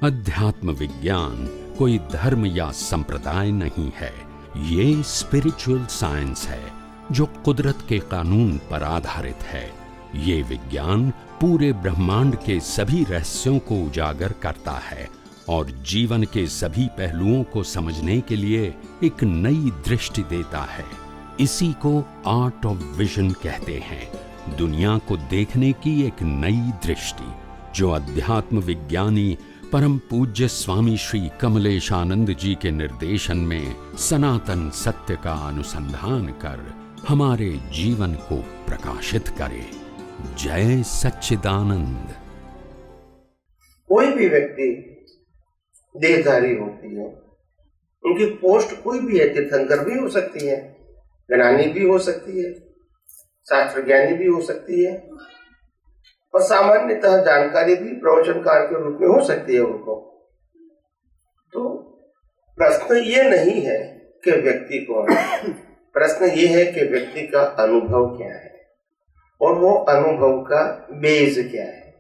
अध्यात्म विज्ञान कोई धर्म या संप्रदाय नहीं है, ये स्पिरिचुअल साइंस है जो कुदरत के कानून पर आधारित है। ये विज्ञान पूरे ब्रह्मांड के सभी रहस्यों को उजागर करता है और जीवन के सभी पहलुओं को समझने के लिए एक नई दृष्टि देता है। इसी को आर्ट ऑफ विजन कहते हैं, दुनिया को देखने की एक नई दृष्टि, जो अध्यात्म विज्ञानी परम पूज्य स्वामी श्री कमलेशानंद जी के निर्देशन में सनातन सत्य का अनुसंधान कर हमारे जीवन को प्रकाशित करे। जय सच्चिदानंद। कोई भी व्यक्ति देहधारी होती है, उनकी पोस्ट कोई भी है, तीर्थंकर भी हो सकती है, ज्ञानी भी हो सकती है, शास्त्र ज्ञानी भी हो सकती है और सामान्यतः जानकारी भी प्रवचनकार के रूप में हो सकती है उनको। तो प्रश्न ये नहीं है कि व्यक्ति कौन है, प्रश्न ये है कि व्यक्ति का अनुभव क्या है और वो अनुभव का बेस क्या है।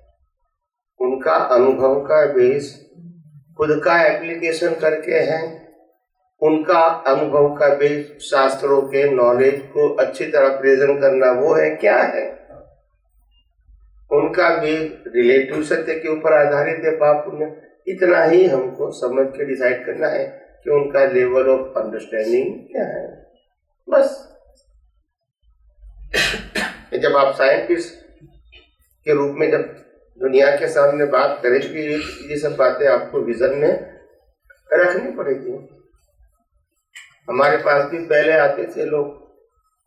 उनका अनुभव का बेस खुद का एप्लीकेशन करके है, उनका अनुभव का बेस शास्त्रों के नॉलेज को अच्छी तरह प्रेजेंट करना, वो है क्या है। उनका भी रिलेटिव सत्य के ऊपर आधारित है, पाप पुण्य। इतना ही हमको समझ के डिसाइड करना है कि उनका लेवल ऑफ अंडरस्टैंडिंग क्या है, बस। जब आप साइंटिस्ट के रूप में जब दुनिया के सामने बात करेंगे, ये सब बातें आपको विजन में रखनी पड़ेगी। हमारे पास भी पहले आते थे लोग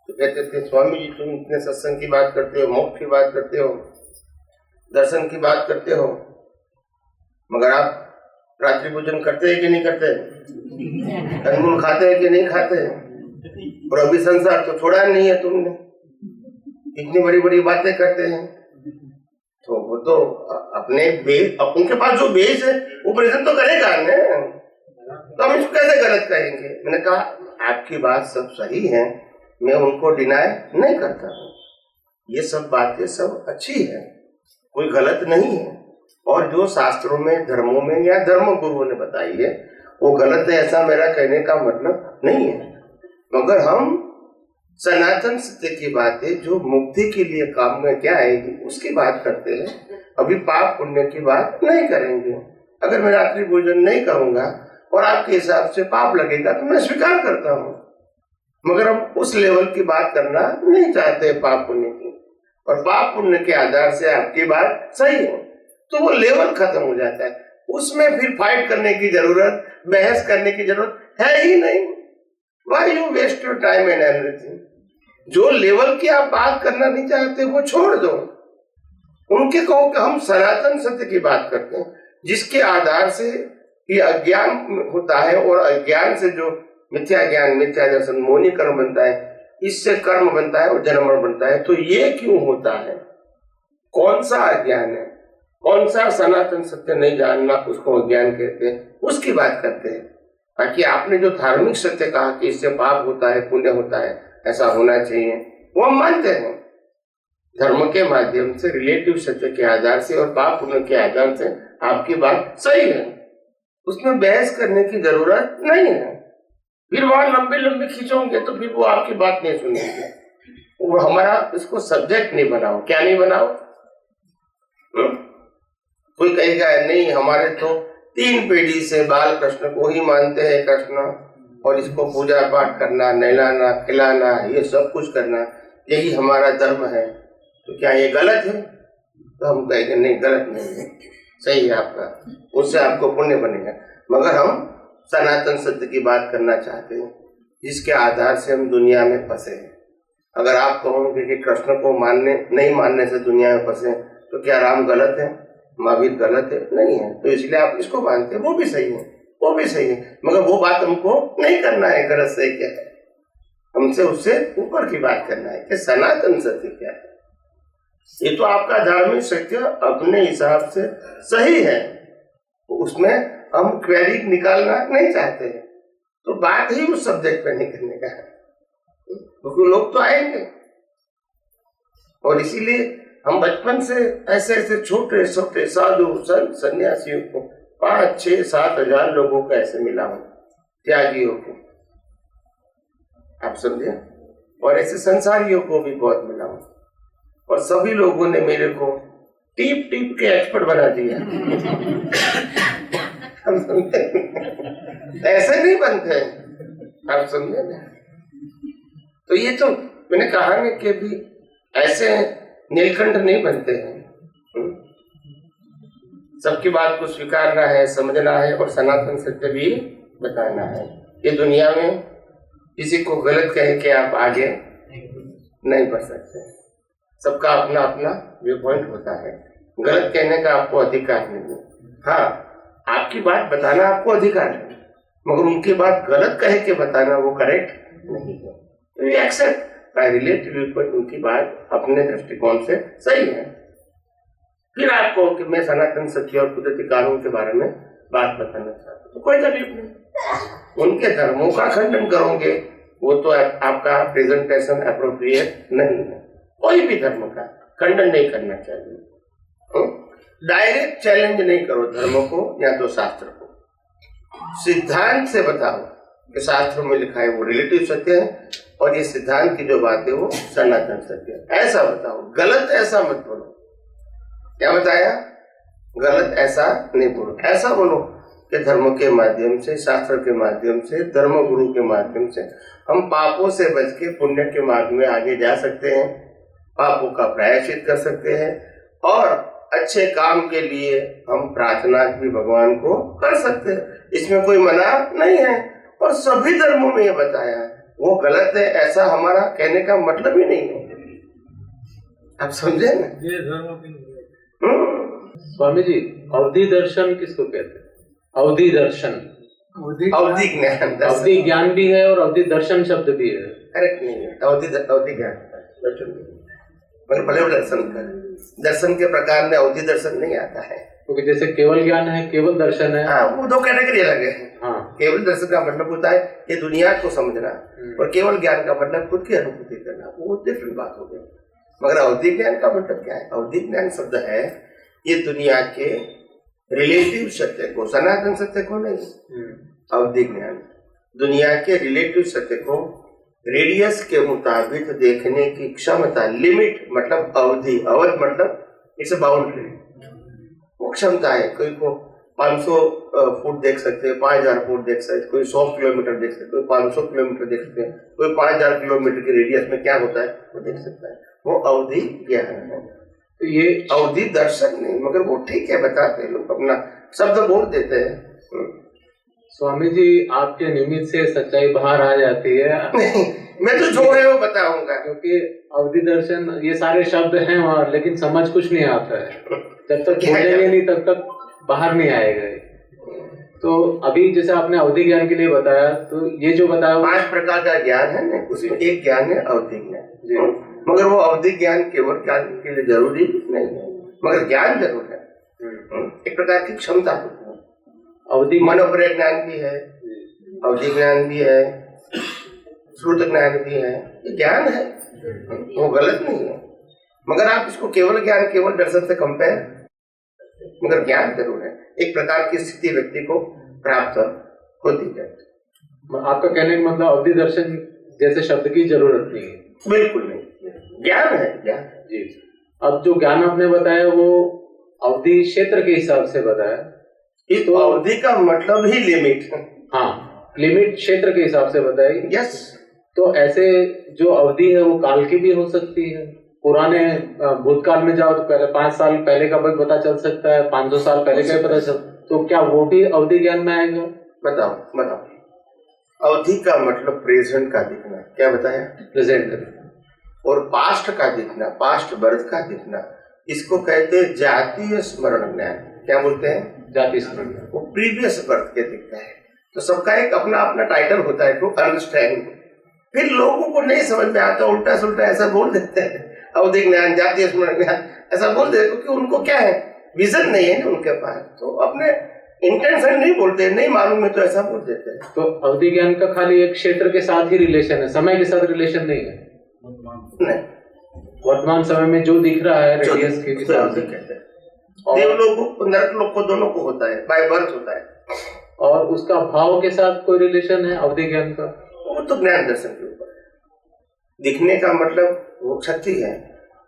तो कहते थे, स्वामी जी तुम इतने सत्संग की बात करते हो, मोक्ष की बात करते हो, दर्शन की बात करते हो, मगर आप रात्रि भोजन करते हैं कि नहीं करते, कंदमूल खाते हैं कि नहीं खाते, और अभी संसार तो छोड़ा नहीं है तुमने, इतनी बड़ी बड़ी बातें करते हैं। तो वो तो अपने बेस, उनके पास जो बेस है वो प्रेजेंट तो करेगा ना, तो हम इसको कैसे गलत कहेंगे। मैंने कहा आपकी बात सब सही है, मैं उनको डिनाई नहीं करता हूँ, ये सब बातें सब अच्छी है, कोई गलत नहीं है। और जो शास्त्रों में, धर्मों में या धर्म गुरुओं ने बताई है वो गलत है, ऐसा मेरा कहने का मतलब नहीं है। मगर हम सनातन सत्य की बातें जो मुक्ति के लिए काम में क्या आएगी उसकी बात करते हैं, अभी पाप पुण्य की बात नहीं करेंगे। अगर मैं रात्रि भोजन नहीं करूंगा और आपके हिसाब से पाप लगेगा तो मैं स्वीकार करता हूँ, मगर हम उस लेवल की बात करना नहीं चाहते पाप पुण्य की, और पाप पुण्य के आधार से आपकी बात सही है तो वो लेवल खत्म हो जाता है। उसमें फिर फाइट करने की जरूरत, बहस करने की जरूरत है ही नहीं। Why you waste your time and everything? जो लेवल की आप बात करना नहीं चाहते वो छोड़ दो, उनके कहो कि हम सनातन सत्य की बात करते हैं, जिसके आधार से ये अज्ञान होता है और अज्ञान से जो मिथ्या ज्ञान, मिथ्या दर्शन, मोहिनी कर्म बनता है, इससे कर्म बनता है और जन्म बनता है। तो ये क्यों होता है, कौन सा अज्ञान है, कौन सा सनातन सत्य नहीं जानना उसको अज्ञान कहते हैं, उसकी बात करते हैं। बाकी आपने जो धार्मिक सत्य कहा कि इससे पाप होता है, पुण्य होता है, ऐसा होना चाहिए, वो हम मानते हैं। धर्म के माध्यम से, रिलेटिव सत्य के आधार से और पाप पुण्य के आधार से आपकी बात सही है, उसमें बहस करने की जरूरत नहीं है। फिर वहां लंबे लंबे खींचोगे तो फिर वो आपकी बात नहीं सुनेंगे। वो हमारा इसको सब्जेक्ट नहीं बनाओ। क्या नहीं बनाओ? कोई कहेगा नहीं हमारे तो 3 पीढ़ी से बाल कृष्ण को ही मानते हैं, कृष्ण, और इसको पूजा पाठ करना, नहलाना, खिलाना, ये सब कुछ करना, यही हमारा धर्म है, तो क्या ये गलत है? तो हम कहेंगे नहीं, गलत नहीं है, सही है आपका, उससे आपको पुण्य बनेगा। मगर हम सनातन सत्य की बात करना चाहते हैं, जिसके आधार से हम दुनिया में फंसे हैं। अगर आप कहोगे कि कृष्ण को नहीं मानने से दुनिया में फंसे, तो क्या राम गलत है, महावीर गलत है? नहीं है। तो इसलिए आप इसको मानते हैं, वो भी सही है, वो भी सही है, मगर वो बात हमको नहीं करना है। गलत सही क्या है, हमसे उससे ऊपर की बात करना है कि सनातन सत्य क्या है। ये तो आपका धार्मिक सत्य अपने हिसाब से सही है, उसमें हम क्वेरी निकालना नहीं चाहते हैं, तो बात ही उस सब्जेक्ट पे नहीं करने का है, क्योंकि लोग तो आएंगे। और इसीलिए हम बचपन से ऐसे ऐसे छोटे छोटे साधु संत सन्यासियों को 5, 6, 7 हजार लोगों को ऐसे मिला हूं, त्यागियों को, आप समझे, और ऐसे संसारियों को भी बहुत मिला हूं, और सभी लोगों ने मेरे को टीप टीप के एक्सपर्ट बना दिया। हम समझे, ऐसे नहीं बनते, आप समझे ना। तो ये तो मैंने कहा ना कि भी ऐसे नीलकंठ नहीं बनते हैं। सबकी बात को स्वीकारना है, समझना है और सनातन सत्य भी बताना है। ये दुनिया में किसी को गलत कह के आप आगे नहीं बढ़ सकते। सबका अपना अपना व्यू पॉइंट होता है, गलत कहने का आपको अधिकार नहीं है। हाँ, आपकी बात बताना आपको अधिकार है, मगर उनकी बात गलत कह के बताना वो करेक्ट नहीं है। तो ये except by relative view point, उनकी बात अपने दृष्टिकोण से सही है। फिर आपको कि मैं सनातन सत्य और कुदरती कानून के बारे में बात बताना चाहता हूँ, तो कोई तकलीफ नहीं। उनके धर्मों का खंडन करोगे वो तो आपका प्रेजेंटेशन अप्रोप्रिएट नहीं है। कोई भी धर्म का खंडन नहीं करना चाहिए। डायरेक्ट चैलेंज नहीं करो धर्म को या तो शास्त्र को। सिद्धांत से बताओ कि शास्त्रों में लिखा है वो रिलेटिव सत्य है और ये सिद्धांत की जो बात है वो सनातन सत्य है, ऐसा बताओ। गलत ऐसा मत बोलो। क्या बताया? गलत ऐसा नहीं बोलो। ऐसा बोलो कि धर्म के माध्यम से, शास्त्र के माध्यम से, धर्म गुरु के माध्यम से हम पापों से बच के पुण्य के मार्ग में आगे जा सकते हैं, पापों का प्रायश्चित कर सकते हैं और अच्छे काम के लिए हम प्रार्थना भी भगवान को कर सकते हैं। इसमें कोई मना नहीं है और सभी धर्मों में ये बताया है। वो गलत है ऐसा हमारा कहने का मतलब ही नहीं है। आप समझे ना? ये धर्म की स्वामी जी, अवधि दर्शन किसको कहते हैं? अवधि दर्शन, अवधि ज्ञान, अवधि ज्ञान भी है और अवधि दर्शन शब्द भी है। करेक्ट नहीं है, अवधि ज्ञान मतलब भले दर्शन के प्रकार में अवधि दर्शन नहीं आता है, क्योंकि जैसे केवल ज्ञान है, केवल दर्शन है। हाँ, वो दो कैटेगरी अलग है। हाँ, केवल दर्शन का मतलब होता है ये दुनिया को समझना और केवल ज्ञान का मतलब खुद की अनुभूति करना, वो डिफरेंट बात हो गई। मगर अवधि ज्ञान का मतलब क्या है? अवधि ज्ञान शब्द है ये दुनिया के रिलेटिव सत्य को, सनातन सत्य को नहीं। अवधि ज्ञान दुनिया के रिलेटिव सत्य को रेडियस के मुताबिक देखने की क्षमता, लिमिट मतलब अवधि, अवध मतलब इट्स अ बाउंड्री, वो क्षमता है। कोई को 500 फुट देख सकते हैं, 5000 फुट देख सकते, कोई 100 किलोमीटर देख सकते, कोई 500 किलोमीटर देख सकते हैं, कोई 5000 किलोमीटर की रेडियस में क्या होता है वो देख सकता है। वो अवधि ज्ञान है। तो ये अवधि दर्शन नहीं, मगर वो ठीक है, बताते हैं लोग, अपना शब्द बोल देते हैं। स्वामी जी, आपके निमित्त से सच्चाई बाहर आ जाती है। नहीं, मैं तो जो है वो बताऊंगा, क्योंकि अवधि दर्शन ये सारे शब्द हैं वहाँ, लेकिन समझ कुछ नहीं आता है। जब तक बोलेंगे नहीं तब तक बाहर नहीं आएगा। तो अभी जैसे आपने अवधि ज्ञान के लिए बताया, तो ये जो बताया 5 प्रकार का ज्ञान है ना, उसमें एक ज्ञान है अवधि ज्ञान। मगर वो अवधि ज्ञान केवल ज्ञान के लिए जरूरी नहीं है, मगर ज्ञान जरूर है। एक प्रकार की क्षमता होती है। अवधि मनोपरि ज्ञान भी है, अवधि ज्ञान भी है, श्रुत ज्ञान भी है, ये ज्ञान है, वो गलत नहीं है। मगर आप इसको केवल ज्ञान, केवल दर्शन से कंपेयर, मगर ज्ञान जरूर है। एक प्रकार की स्थिति व्यक्ति को प्राप्त होती है। आपका कहने का मतलब अवधि दर्शन जैसे शब्द की जरूरत नहीं है? बिल्कुल नहीं, ज्ञान है, ज्ञान जी। अब जो ज्ञान आपने बताया वो अवधि क्षेत्र के हिसाब से बताया। इस तो अवधि का मतलब ही लिमिट। हाँ, लिमिट क्षेत्र के हिसाब से बताई। यस। तो ऐसे जो अवधि है वो काल की भी हो सकती है। पुराने भूतकाल में जाओ तो पहले 5 साल पहले का भी पता चल सकता है, 500 साल पहले का भी पता चल, तो क्या वो भी अवधि ज्ञान में आएगा? बताओ। अवधि का मतलब प्रेजेंट का दिखना, क्या बताया? प्रेजेंट। और पास्ट का दिखना, पास्ट बर्थ का दिखना, इसको कहते हैं जातीय स्मरण ज्ञान। क्या बोलते हैं? जातीय स्मरण। वो प्रीवियस बर्थ के दिखता है। तो सबका एक अपना अपना टाइटल होता है, टू अंडरस्टैंड। फिर लोगों को नहीं समझ में आता, उल्टा सुल्टा ऐसा बोल देते हैं, अवधि ज्ञान, जातीय स्मरण ज्ञान ऐसा बोल देते, क्योंकि उनको क्या है, विजन नहीं है ना उनके पास, तो अपने इंटेंशन नहीं बोलते, नहीं मालूम है तो ऐसा बोल देते हैं। तो अवधि ज्ञान का खाली एक क्षेत्र के साथ ही रिलेशन है, समय के साथ रिलेशन नहीं है? नहीं, वर्तमान समय में जो दिख रहा है रेडियस के हिसाब से कहते हैं। देवलोक को, नरक लोक को, दोनों को होता है, बाय बर्थ होता है। और उसका भाव के साथ कोई रिलेशन है अवधि ज्ञान का? वो तो ज्ञान दर्शन के ऊपर है। दिखने का मतलब वो शक्ति है,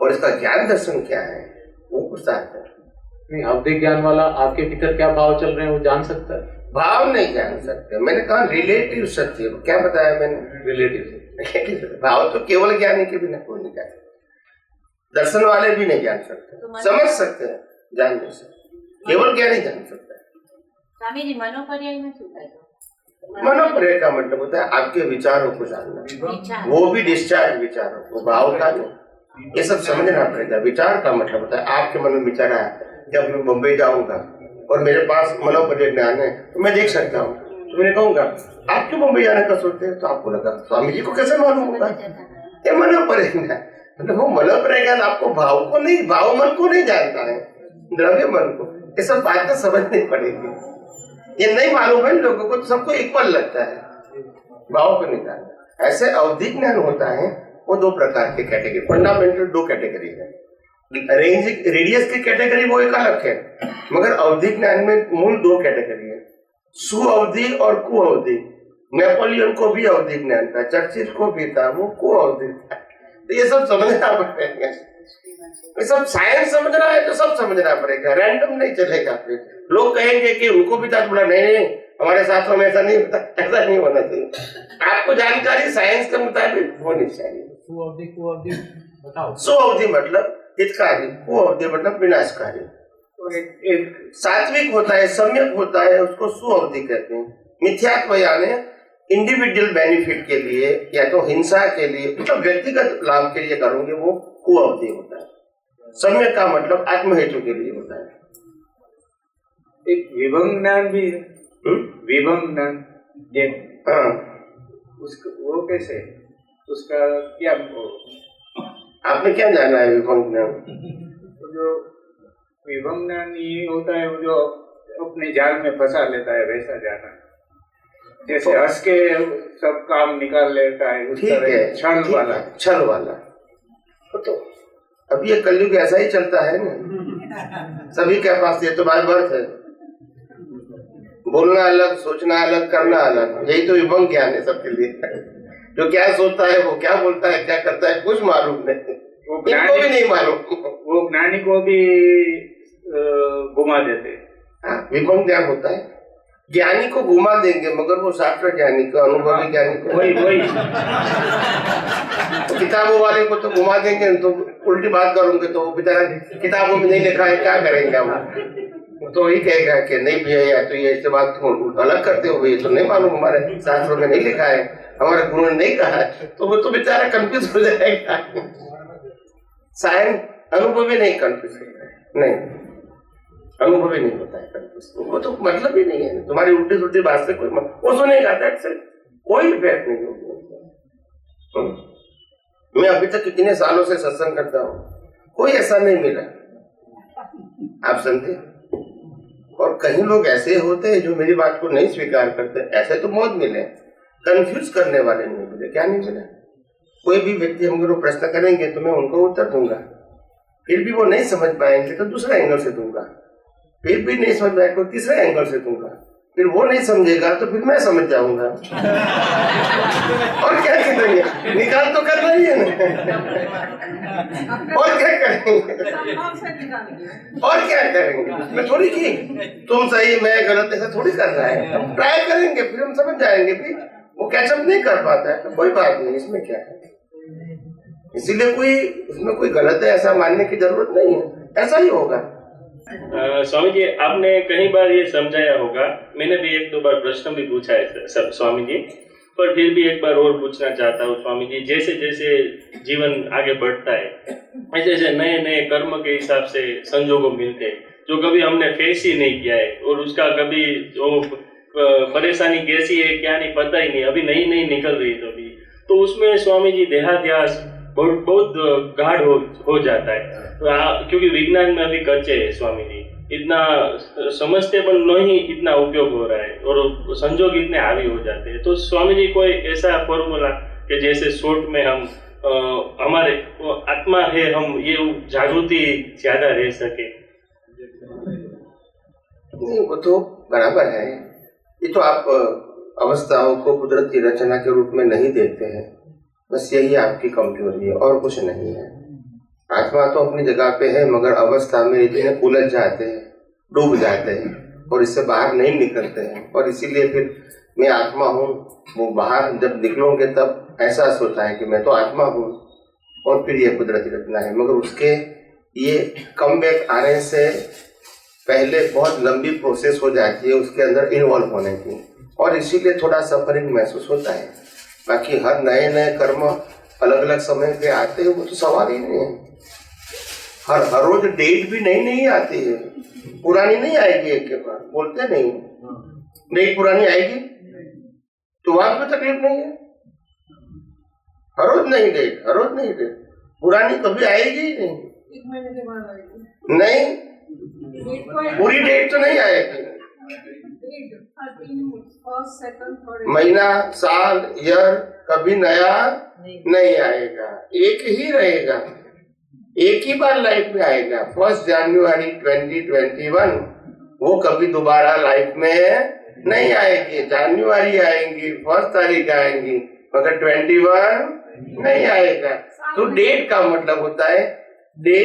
और इसका ज्ञान दर्शन क्या है वो पुरुषार्थ है। नहीं, अवधि ज्ञान वाला आपके भीतर क्या भाव चल रहे हैं वो जान सकता है? भाव नहीं जान सकते। मैंने कहा रिलेटिव सत्य, क्या बताया मैंने? रिलेटिव। भाव तो केवल ज्ञानी के बिना कोई नहीं जान सकता। दर्शन वाले भी नहीं जान सकते, समझ सकते हैं, जान नहीं सकते, केवल ज्ञानी जान सकता है। स्वामी जी, मनोपर्याय में શું થાય? मनोपर्याय का मतलब होता है आपके विचारों को जानना, वो भी डिस्चार्ज विचारों को, भाव का नहीं। ये सब समझना पड़ेगा। विचार का मतलब होता है आपके मन में विचार आया, जब मैं मुंबई जाऊंगा और मेरे पास मनोपर्याय ज्ञान है तो मैं देख सकता हूँ, तो मैं कहूंगा आप क्यों मुंबई जाने का सोचते हैं? तो आपको लगा स्वामी जी को कैसे मालूम होगा? ये मनोपर्याय ज्ञान, मतलब वो मनोपर्याय ज्ञान आपको भाव को नहीं, भाव मन को नहीं जानता है, द्रव्य मन को। ये सब बातें समझनी पड़ेगी। ये नहीं मालूम है लोगों को, तो सबको इक्वल लगता है, भाव को नहीं जानता। ऐसे अवधि ज्ञान होता है, वो दो प्रकार के कैटेगरी, फंडामेंटल दो कैटेगरी है। रेडियस की कैटेगरी वो एक अलग है, मगर अवधि ज्ञान में मूल दो कैटेगरी है, सुअवधि और कुअवधि। नेपोलियन को भी अवधि ज्ञान था, चर्चिल को भी था, वो कुअवधि था। तो ये सब समझना पड़ेगा, ये सब साइंस समझना है तो सब समझना पड़ेगा, रैंडम नहीं चलेगा। फिर लोग कहेंगे कि उनको भी था, बोला नहीं हमारे शास्त्रों में ऐसा नहीं होता, ऐसा नहीं होना चाहिए। आपको जानकारी साइंस के मुताबिक होनी चाहिए। सुअवधि मतलब हितकारी, कुअवधि मतलब विनाशकारी। एक सात्विक होता है, सम्यक होता है, उसको सुअवधि कहते हैं। मिथ्यात्व यानी इंडिविजुअल बेनिफिट के लिए या तो हिंसा के लिए, मतलब व्यक्तिगत लाभ के लिए करोगे, वो कुअवधि होता है। सम्यक का मतलब आत्महेतु के लिए होता है। एक विभंग ज्ञान भी है, विभंग ज्ञान, हाँ, उसका वो कैसे, उसका क्या? आपने क्या जाना है विभंग ज्ञान? तो जो विभंग ज्ञान ये होता है, वो जो अपने जाल में फंसा लेता है, वैसा जाना, जैसे हंस के सब काम निकाल लेता है, उस तरह छल वाला। छल वाला तो अभी ये कलयुग ऐसा ही चलता है ना, सभी के पास ये तो बाय बर्थ है। बोलना अलग, सोचना अलग, करना अलग, यही तो विभंग ज्ञान है सबके लिए। जो क्या सोचता है, वो क्या बोलता है, क्या करता है, कुछ मालूम नहीं, वो इनको भी नहीं मालूम। वो ज्ञानी को भी घुमा देते। हाँ, विभंग ज्ञान होता है, ज्ञानी को घुमा देंगे, मगर वो शास्त्र ज्ञानी को, अनुभवी ज्ञानी को वही तो किताबों वाले को तो घुमा देंगे, तो उल्टी बात करोगे तो वो बेचारा किताबों में नहीं लिखा है, क्या करेंगे वो तो वही कहेगा कि नहीं भैया, या तो ये ऐसे बात अलग करते हो, ये तो नहीं मालूम, हमारे शास्त्रों में नहीं लिखा है, हमारे गुरु ने नहीं कहा है, तो वो तो बेचारा कंफ्यूज हो जाएगा। साइंस अनुभवी नहीं कंफ्यूज होता है, नहीं अनुभवी नहीं होता है कंफ्यूज, वो तो मतलब ही नहीं है। तुम्हारी उल्टी सुल्टी बात से कोई वो सुनेगा, कोई इफेक्ट नहीं होगा। मैं अभी तक कितने सालों से सत्संग करता हूँ, कोई ऐसा नहीं मिला, आप समझे। और कहीं लोग ऐसे होते हैं जो मेरी बात को नहीं स्वीकार करते, ऐसे तो बहुत मिले, कंफ्यूज करने वाले नहीं मिले। क्या नहीं मिले? कोई भी व्यक्ति हमको प्रश्न करेंगे तो मैं उनको उत्तर दूंगा, फिर भी वो नहीं समझ पाएंगे तो दूसरा एंगल से दूंगा, फिर भी नहीं समझ पाएंगे तो तीसरे एंगल से दूंगा, फिर वो नहीं समझेगा तो फिर मैं समझ जाऊंगा। और क्या करेंगे, निकाल तो करना ही है ना। और क्या करेंगे, और क्या करेंगे, मैं थोड़ी की तुम सही मैं गलत, ऐसा थोड़ी करना है। हम ट्राई करेंगे, फिर हम समझ जाएंगे। फिर वो कैचअप नहीं कर पाता है तो कोई बात नहीं, इसमें क्या है। इसीलिए कोई उसमें कोई गलत है ऐसा मानने की जरूरत नहीं है, ऐसा ही होगा। स्वामी जी, आपने कई बार ये समझाया होगा, मैंने भी एक दो बार प्रश्न भी पूछा है स्वामी जी, पर फिर भी एक बार और पूछना चाहता हूँ स्वामी जी। जैसे जैसे जीवन आगे बढ़ता है, ऐसे ऐसे नए नए कर्म के हिसाब से संजोगों मिलते हैं जो कभी हमने फेस ही नहीं किया है, और उसका कभी वो परेशानी कैसी है क्या नहीं पता ही नहीं, अभी नई नई निकल रही है, तो उसमें स्वामी जी देहाध्यास बहुत गाढ़ हो जाता है। तो क्योंकि विज्ञान में अभी कच्चे है स्वामी जी, इतना समझते पर नहीं इतना उपयोग हो रहा है और संजोग इतने हावी हो जाते हैं। तो स्वामी जी कोई ऐसा फॉर्मूला कि जैसे शॉर्ट में हम हमारे आत्मा है, हम ये जागृति ज्यादा रह सके। नहीं, वो तो बराबर है। ये तो आप अवस्थाओं को कुदरत की रचना के रूप में नहीं देखते हैं, बस यही आपकी कमजोरी है और कुछ नहीं है। आत्मा तो अपनी जगह पे है, मगर अवस्था में इतने उलझ जाते हैं, डूब जाते हैं और इससे बाहर नहीं निकलते हैं। और इसीलिए फिर मैं आत्मा हूँ, वो बाहर जब निकलोगे तब एहसास होता है कि मैं तो आत्मा हूँ और फिर ये कुदरती रचना है। मगर उसके ये कम बैक आने से पहले बहुत लंबी प्रोसेस हो जाती है उसके अंदर इन्वॉल्व होने की, और इसीलिए थोड़ा सफरिंग महसूस होता है। बाकी हर नए नए कर्म अलग अलग समय पे आते हैं, वो तो सवाल ही नहीं है। हर रोज डेट भी नई नहीं आती है, पुरानी नहीं आएगी एक के बाद, बोलते नहीं डेट पुरानी आएगी तो वहां पे तकलीफ नहीं है। हर रोज नहीं डेट, हर रोज नहीं डेट, पुरानी कभी आएगी ही नहीं। एक महीने के बाद आएगी नहीं, पूरी डेट तो नहीं आएगी। महीना, साल, ईयर कभी नया नहीं आएगा, एक ही रहेगा, एक ही बार लाइफ में आएगा। 1 जनवरी 2021 वो कभी दोबारा लाइफ में नहीं आएगी। जनवरी आएंगी, 1 तारीख आएंगी, मगर 21 नहीं आएगा। तो डेट का मतलब होता है डे,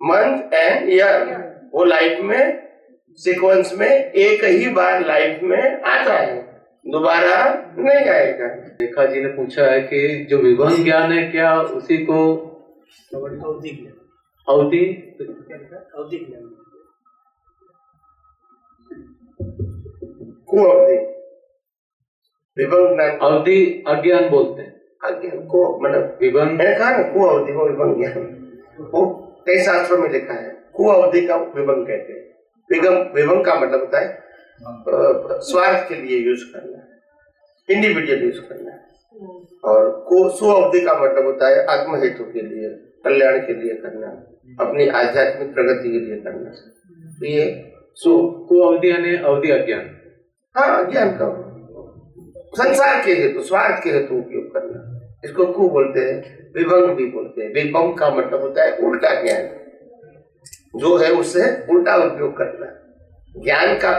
मंथ एंड ईयर। वो लाइफ में सीक्वेंस में एक ही बार लाइफ में आता है, दोबारा नहीं आएगा। रेखा जी ने पूछा है कि जो विभंग ज्ञान है क्या उसी को अवधि कुअवधि विभंग ज्ञान, अवधि अज्ञान बोलते हैं। अज्ञान को मतलब विभंग, मैंने कहा ना कुअवधि को विभंग ज्ञान, वो कई शास्त्रों में लिखा है। कुअवधि का विभंग कहते हैं। विभंग का मतलब होता है स्वार्थ के लिए यूज करना, इंडिविजुअल यूज करना, और सुअवधि का मतलब होता है आत्म हेतु के लिए, कल्याण के लिए करना, अपनी आध्यात्मिक प्रगति के लिए करना। तो ये कुअवधि यानी अवधि अज्ञान। हाँ, अज्ञान का संसार के हेतु, स्वार्थ के हेतु उपयोग करना, इसको कु बोलते हैं, विभंग भी बोलते हैं। विभंग का मतलब होता है उल्टा ज्ञान, जो है उससे उल्टा उपयोग करना। ज्ञान का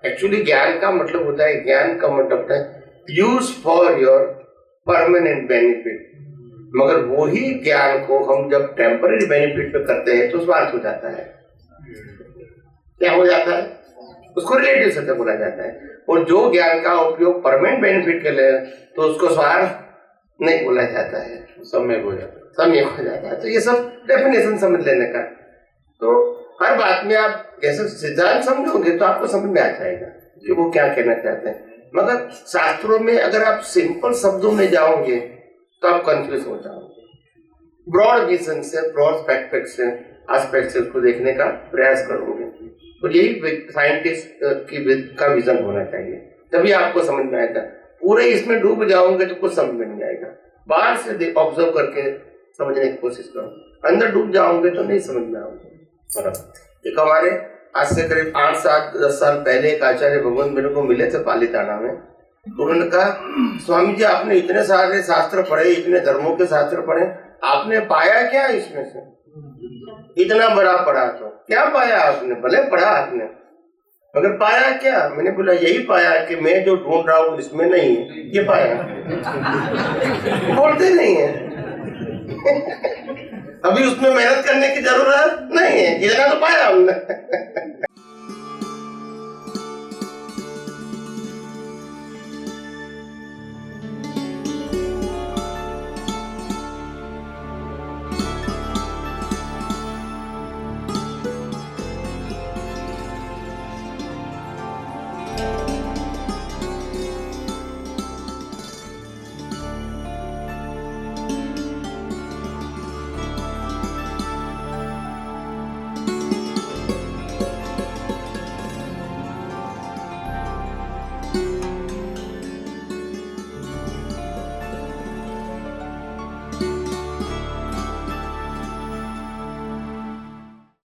एक्चुअली ज्ञान का मतलब होता है, ज्ञान का मतलब होता है use for your permanent benefit. मगर वही ज्ञान को हम जब टेम्पररी बेनिफिट पे करते हैं तो स्वार्थ हो जाता है। क्या हो जाता है? उसको रिलेटिव सत्य बोला जाता है। और जो ज्ञान का उपयोग परमानेंट बेनिफिट के लिए तो उसको स्वार्थ नहीं बोला जाता है, सम्यक हो जाता है, सम्यक हो जाता है। तो ये सब डेफिनेशन समझ लेने का। तो हर बात में आप जैसे सिद्धांत समझोगे तो आपको समझ में आ जाएगा कि वो क्या कहना चाहते हैं। मगर शास्त्रों में अगर आप सिंपल शब्दों में जाओगे तो आप कंफ्यूज हो जाओगे। ब्रॉड विजन से, ब्रॉड एस्पेक्ट से उसको देखने का प्रयास करोगे तो यही साइंटिस्ट का विजन होना चाहिए, तभी आपको समझ में आएगा। पूरे इसमें डूब जाओगे तो कुछ समझ में नहीं आएगा। बाहर से ऑब्जर्व करके समझने की कोशिश करो, अंदर डूब जाओगे तो नहीं समझ में आओगे। एक हमारे आज से करीब 8, 7, 10 साल पहले एक आचार्य भगवंत मेरे को मिले थे पालीताना में। तो उन्होंने कहा, स्वामी जी आपने इतने सारे शास्त्र पढ़े, इतने धर्मों के शास्त्र पढ़े, आपने पाया क्या इसमें से? इतना बड़ा पढ़ा तो क्या पाया आपने? भले पढ़ा आपने, मगर पाया क्या? मैंने बोला यही पाया कि मैं जो ढूंढ रहा हूँ इसमें नहीं है, ये पाया। बोलते नहीं है। अभी उसमें मेहनत करने की जरूरत नहीं है, इतना तो पाया हमने।